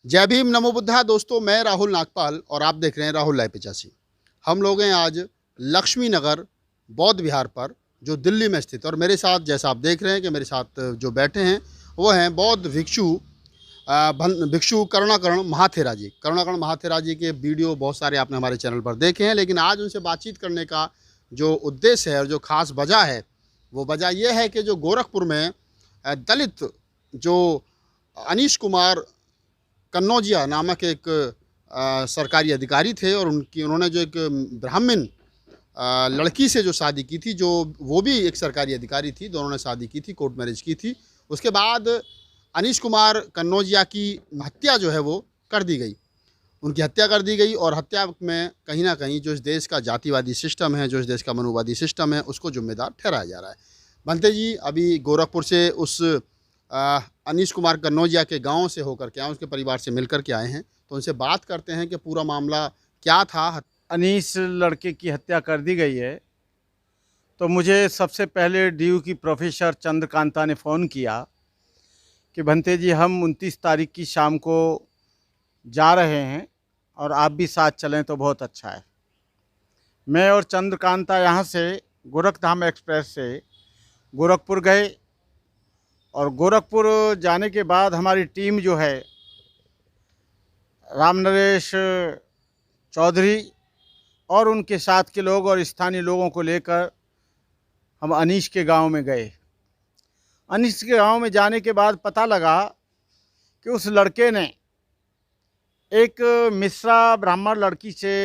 जय भीम, नमो बुद्धा। दोस्तों, मैं राहुल नागपाल और आप देख रहे हैं राहुल लाइव 85। हम लोग हैं आज लक्ष्मी नगर बौद्ध विहार पर, जो दिल्ली में स्थित। और मेरे साथ, जैसा आप देख रहे हैं कि मेरे साथ जो बैठे हैं वो हैं बौद्ध भिक्षु करुणाकरण महाथेरा जी। करुणाकरण महाथेरा जी के वीडियो बहुत सारे आपने हमारे चैनल पर देखे हैं, लेकिन आज उनसे बातचीत करने का जो उद्देश्य है और जो खास वजह है, वो वजह ये है कि जो गोरखपुर में दलित जो अनीश कुमार कन्नौजिया नामक एक सरकारी अधिकारी थे, और उन्होंने जो एक ब्राह्मण लड़की से जो शादी की थी, जो वो भी एक सरकारी अधिकारी थी, दोनों ने शादी की थी, कोर्ट मैरिज की थी। उसके बाद अनीश कुमार कन्नौजिया की हत्या जो है वो कर दी गई, उनकी हत्या कर दी गई। और हत्या में कहीं ना कहीं जो इस देश का जातिवादी सिस्टम है, जो इस देश का मनुवादी सिस्टम है, उसको जिम्मेदार ठहराया जा रहा है। बनते जी अभी गोरखपुर से उस अनीश कुमार कन्नौजिया के गांव से होकर के आए, उसके परिवार से मिलकर के आए हैं, तो उनसे बात करते हैं कि पूरा मामला क्या था। अनीश लड़के की हत्या कर दी गई है, तो मुझे सबसे पहले डीयू की प्रोफेसर चंद्रकांता ने फ़ोन किया कि भंते जी, हम 29 तारीख की शाम को जा रहे हैं और आप भी साथ चलें तो बहुत अच्छा है। मैं और चंद्रकांता यहाँ से गोरखधाम एक्सप्रेस से गोरखपुर गए, और गोरखपुर जाने के बाद हमारी टीम जो है राम नरेश चौधरी और उनके साथ के लोग और स्थानीय लोगों को लेकर हम अनीश के गांव में गए। अनीश के गांव में जाने के बाद पता लगा कि उस लड़के ने एक मिश्रा ब्राह्मण लड़की से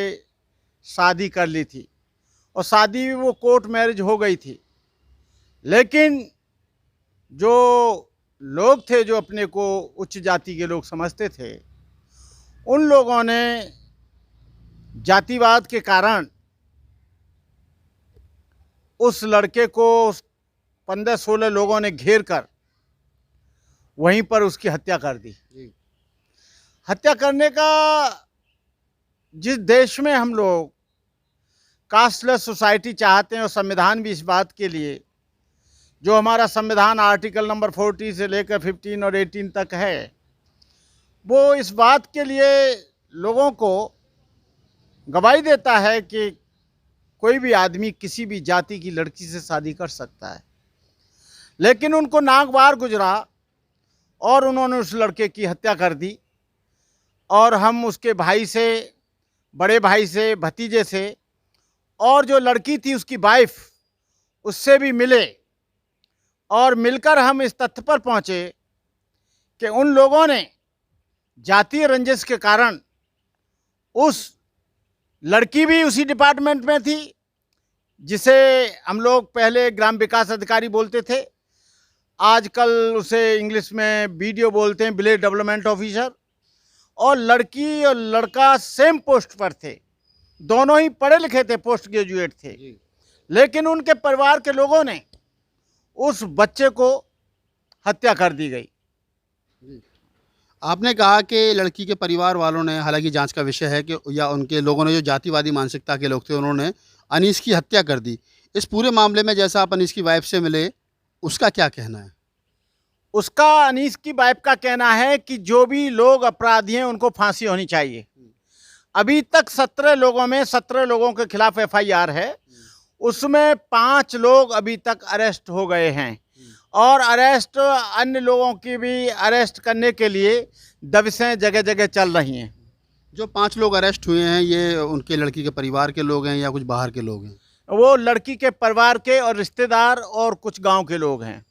शादी कर ली थी, और शादी वो कोर्ट मैरिज हो गई थी। लेकिन जो लोग थे, जो अपने को उच्च जाति के लोग समझते थे, उन लोगों ने जातिवाद के कारण उस लड़के को 15-16 लोगों ने घेर कर वहीं पर उसकी हत्या कर दी। हत्या करने का, जिस देश में हम लोग कास्टलेस सोसाइटी चाहते हैं, और संविधान भी इस बात के लिए, जो हमारा संविधान आर्टिकल नंबर 40 से लेकर 15 और 18 तक है, वो इस बात के लिए लोगों को गवाही देता है कि कोई भी आदमी किसी भी जाति की लड़की से शादी कर सकता है। लेकिन उनको नागवार गुजरा और उन्होंने उस लड़के की हत्या कर दी। और हम उसके भाई से, बड़े भाई से, भतीजे से, और जो लड़की थी उसकी वाइफ, उससे भी मिले, और मिलकर हम इस तथ्य पर पहुंचे कि उन लोगों ने जातीय रंजिश के कारण, उस लड़की भी उसी डिपार्टमेंट में थी जिसे हम लोग पहले ग्राम विकास अधिकारी बोलते थे, आजकल उसे इंग्लिश में बीडीओ बोलते हैं, विलेज डेवलपमेंट ऑफिसर। और लड़की और लड़का सेम पोस्ट पर थे, दोनों ही पढ़े लिखे थे, पोस्ट ग्रेजुएट थे। लेकिन उनके परिवार के लोगों ने उस बच्चे को हत्या कर दी गई। आपने कहा कि लड़की के परिवार वालों ने, हालांकि जांच का विषय है कि या उनके लोगों ने, जो जातिवादी मानसिकता के लोग थे, उन्होंने अनीश की हत्या कर दी। इस पूरे मामले में जैसा आप अनीश की वाइफ से मिले, उसका क्या कहना है? उसका, अनीश की वाइफ का कहना है कि जो भी लोग अपराधी हैं उनको फांसी होनी चाहिए। अभी तक 17 लोगों में 17 लोगों के खिलाफ एफआईआर है, उसमें 5 लोग अभी तक अरेस्ट हो गए हैं, और अरेस्ट, अन्य लोगों की भी अरेस्ट करने के लिए दबिशें जगह जगह चल रही हैं। जो 5 लोग अरेस्ट हुए हैं, ये उनके लड़की के परिवार के लोग हैं या कुछ बाहर के लोग हैं? वो लड़की के परिवार के और रिश्तेदार और कुछ गांव के लोग हैं।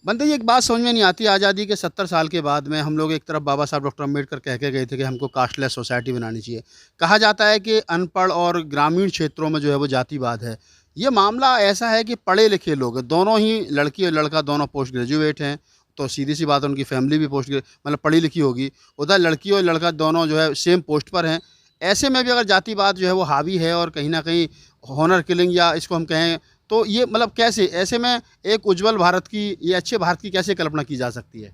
बनते ही एक बात समझ में नहीं आती, आज़ादी के 70 साल के बाद में हम लोग एक तरफ बाबा साहब डॉक्टर अम्बेडकर कह के गए थे कि हमको कास्टलेस सोसाइटी बनानी चाहिए। कहा जाता है कि अनपढ़ और ग्रामीण क्षेत्रों में जो है वो जातिवाद है। ये मामला ऐसा है कि पढ़े लिखे लोग, दोनों ही लड़की और लड़का दोनों पोस्ट ग्रेजुएट हैं, तो सीधी सी बात है उनकी फैमिली भी मतलब पढ़ी लिखी होगी। उधर लड़की और लड़का दोनों जो है सेम पोस्ट पर हैं। ऐसे में भी अगर जातिवाद जो है वो हावी है और कहीं ना कहीं हॉनर किलिंग या इसको हम कहें, तो ये मतलब कैसे, ऐसे में एक उज्जवल भारत की, ये अच्छे भारत की कैसे कल्पना की जा सकती है?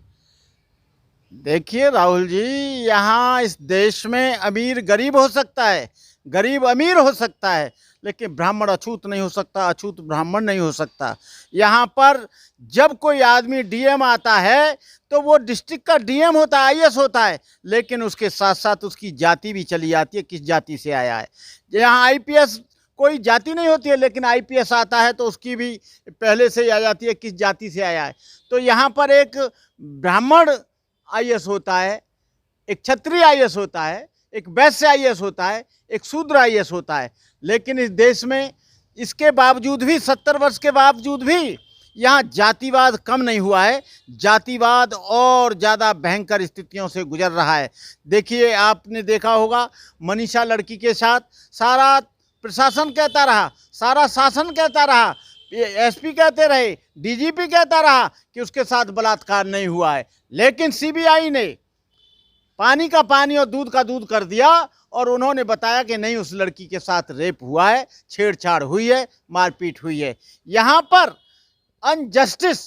देखिए राहुल जी, यहाँ इस देश में अमीर गरीब हो सकता है, गरीब अमीर हो सकता है, लेकिन ब्राह्मण अछूत नहीं हो सकता, अछूत ब्राह्मण नहीं हो सकता। यहाँ पर जब कोई आदमी डीएम आता है तो वो डिस्ट्रिक्ट का डीएम होता है, आईएएस होता है, लेकिन उसके साथ साथ उसकी जाति भी चली जाती है, किस जाति से आया है। यहाँ आईपीएस कोई जाति नहीं होती है, लेकिन आईपीएस आता है तो उसकी भी पहले से ही आ जाती है किस जाति से आया है। तो यहाँ पर एक ब्राह्मण आईएएस होता है, एक क्षत्रिय आईएएस होता है, एक वैश्य आईएएस होता है, एक शूद्र आईएएस होता है। लेकिन इस देश में इसके बावजूद भी 70 वर्ष के बावजूद भी यहाँ जातिवाद कम नहीं हुआ है, जातिवाद और ज़्यादा भयंकर स्थितियों से गुजर रहा है। देखिए, आपने देखा होगा मनीषा लड़की के साथ सारा प्रशासन कहता रहा, सारा शासन कहता रहा, एसपी कहते रहे, डीजीपी कहता रहा कि उसके साथ बलात्कार नहीं हुआ है, लेकिन सीबीआई ने पानी का पानी और दूध का दूध कर दिया और उन्होंने बताया कि नहीं, उस लड़की के साथ रेप हुआ है, छेड़छाड़ हुई है, मारपीट हुई है। यहाँ पर अनजस्टिस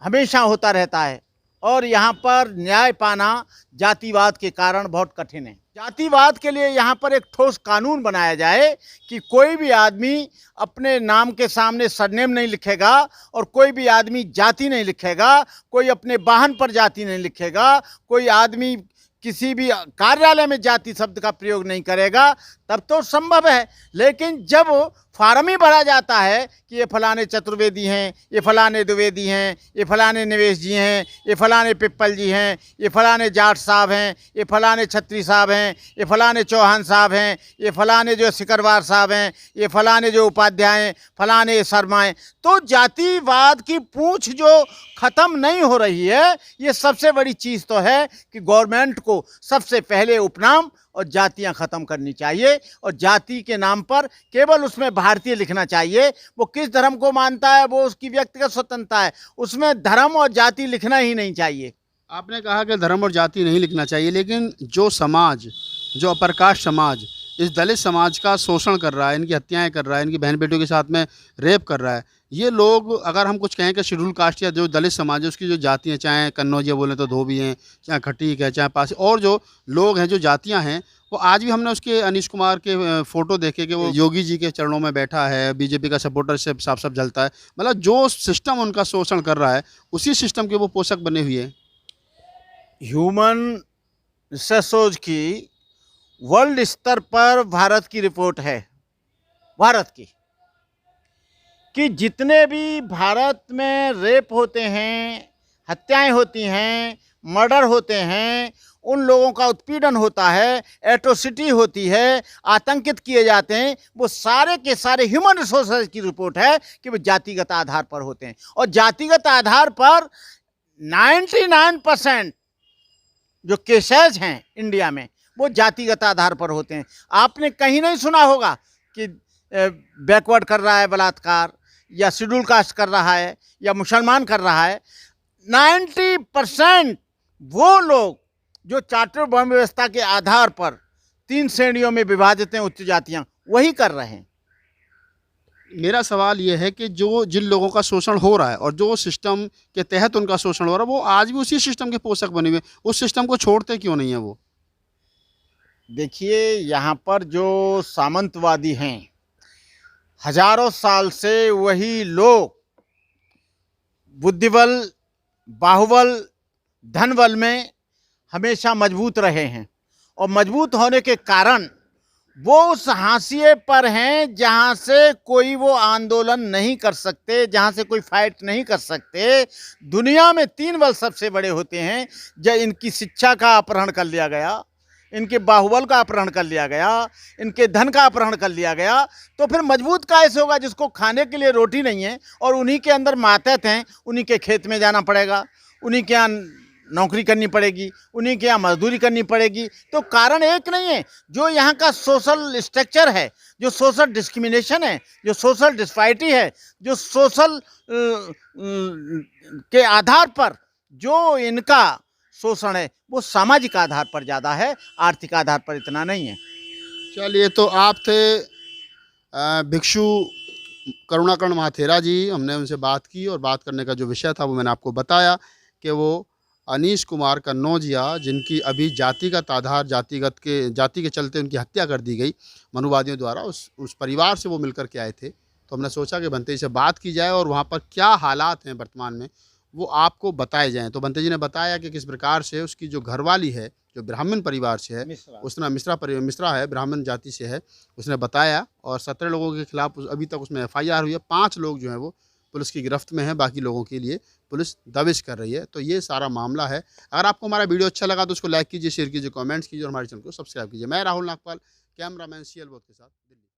हमेशा होता रहता है और यहाँ पर न्याय पाना जातिवाद के कारण बहुत कठिन है। जातिवाद के लिए यहाँ पर एक ठोस कानून बनाया जाए कि कोई भी आदमी अपने नाम के सामने सरनेम नहीं लिखेगा और कोई भी आदमी जाति नहीं लिखेगा, कोई अपने वाहन पर जाति नहीं लिखेगा, कोई आदमी किसी भी कार्यालय में जाति शब्द का प्रयोग नहीं करेगा, तब तो संभव है। लेकिन जब फार्म ही भरा जाता है कि ये फलाने चतुर्वेदी हैं, ये फलाने द्विवेदी हैं, ये फलाने निवेश जी हैं, ये फलाने पिप्पल जी हैं, ये फलाने जाट साहब हैं, ये फलाने छत्री साहब हैं, ये फलाने चौहान साहब हैं, ये फलाने जो सिकरवार साहब हैं, ये फलाने जो उपाध्याय हैं, फलाने शर्मा हैं, तो जातिवाद की पूंछ जो ख़त्म नहीं हो रही है, ये सबसे बड़ी चीज़ तो है कि गवर्नमेंट को सबसे पहले उपनाम और जातियां ख़त्म करनी चाहिए और जाति के नाम पर केवल उसमें भारतीय लिखना चाहिए। वो किस धर्म को मानता है वो उसकी व्यक्तिगत स्वतंत्रता है, उसमें धर्म और जाति लिखना ही नहीं चाहिए। आपने कहा कि धर्म और जाति नहीं लिखना चाहिए, लेकिन जो समाज, जो अपर कास्ट समाज इस दलित समाज का शोषण कर रहा है, इनकी हत्याएं कर रहा है, इनकी बहन बेटियों के साथ में रेप कर रहा है, ये लोग, अगर हम कुछ कहें कि शेड्यूल कास्ट या जो दलित समाज है उसकी जो जातियाँ, चाहे कन्नौजिया बोलें तो धोबी हैं, चाहे खटीक है, चाहे पासी, और जो लोग हैं, जो जातियाँ हैं, वो आज भी हमने उसके अनीश कुमार के फ़ोटो देखे कि वो योगी जी के चरणों में बैठा है, बीजेपी का सपोर्टर से साफ साफ जलता है। मतलब जो सिस्टम उनका शोषण कर रहा है उसी सिस्टम के वो पोषक बने हुए हैं। ह्यूमन रिसोर्स की वर्ल्ड स्तर पर भारत की रिपोर्ट है, भारत की, कि जितने भी भारत में रेप होते हैं, हत्याएं होती हैं, मर्डर होते हैं, उन लोगों का उत्पीड़न होता है, एट्रोसिटी होती है, आतंकित किए जाते हैं, वो सारे के सारे ह्यूमन रिसोर्सेज की रिपोर्ट है कि वो जातिगत आधार पर होते हैं। और जातिगत आधार पर 99% जो केसेज हैं इंडिया में वो जातिगत आधार पर होते हैं। आपने कहीं नहीं सुना होगा कि बैकवर्ड कर रहा है बलात्कार, या शेड्यूल कास्ट कर रहा है, या मुसलमान कर रहा है। 90% वो लोग जो चार्टर वर्ण व्यवस्था के आधार पर 3 श्रेणियों में विभाजित हैं, उच्च जातियां, वही कर रहे हैं। मेरा सवाल ये है कि जो जिन लोगों का शोषण हो रहा है और जो सिस्टम के तहत उनका शोषण हो रहा है, वो आज भी उसी सिस्टम के पोषक बने हुए, उस सिस्टम को छोड़ते क्यों नहीं है वो? देखिए, यहाँ पर जो सामंतवादी हैं, हजारों साल से वही लोग बुद्धिबल, बाहुबल, धनबल में हमेशा मजबूत रहे हैं और मजबूत होने के कारण वो उस हाशिए पर हैं जहाँ से कोई वो आंदोलन नहीं कर सकते, जहाँ से कोई फाइट नहीं कर सकते। दुनिया में 3 बल सबसे बड़े होते हैं। जब इनकी शिक्षा का अपहरण कर लिया गया, इनके बाहुबल का अपहरण कर लिया गया, इनके धन का अपहरण कर लिया गया, तो फिर मजबूत कैसे होगा जिसको खाने के लिए रोटी नहीं है और उन्हीं के अंदर मातहत हैं, उन्हीं के खेत में जाना पड़ेगा, उन्हीं के यहाँ नौकरी करनी पड़ेगी, उन्हीं के यहाँ मजदूरी करनी पड़ेगी। तो कारण एक नहीं है, जो यहाँ का सोशल स्ट्रक्चर है, जो सोशल डिस्क्रिमिनेशन है, जो सोशल डिस्पारिटी है, जो सोशल के आधार पर जो इनका शोषण है, वो सामाजिक आधार पर ज़्यादा है, आर्थिक आधार पर इतना नहीं है। चलिए, तो आप थे भिक्षु करुणाकरण महाथेरा जी। हमने उनसे बात की और बात करने का जो विषय था वो मैंने आपको बताया कि वो अनीश कुमार कन्नौजिया, जिनकी अभी जातिगत आधार जाति के चलते उनकी हत्या कर दी गई मनुवादियों द्वारा, उस परिवार से वो मिलकर के आए थे। तो हमने सोचा कि बंते जी से बात की जाए और वहाँ पर क्या हालात हैं वर्तमान में वो आपको बताए जाएँ। तो बंते जी ने बताया कि किस प्रकार से उसकी जो घरवाली है, जो ब्राह्मण परिवार से है, उसने मिश्रा है, ब्राह्मण जाति से है, उसने बताया। और 17 लोगों के खिलाफ अभी तक उसमें FIR हुई है। 5 लोग जो हैं वो पुलिस की गिरफ्त में हैं, बाकी लोगों के लिए पुलिस दबिश कर रही है। तो ये सारा मामला है। अगर आपको हमारा वीडियो अच्छा लगा तो उसको लाइक कीजिए, शेयर कीजिए, कमेंट्स कीजिए और हमारे चैनल को सब्सक्राइब कीजिए। मैं राहुल नागपाल, कैमरामैन CL बोध के साथ।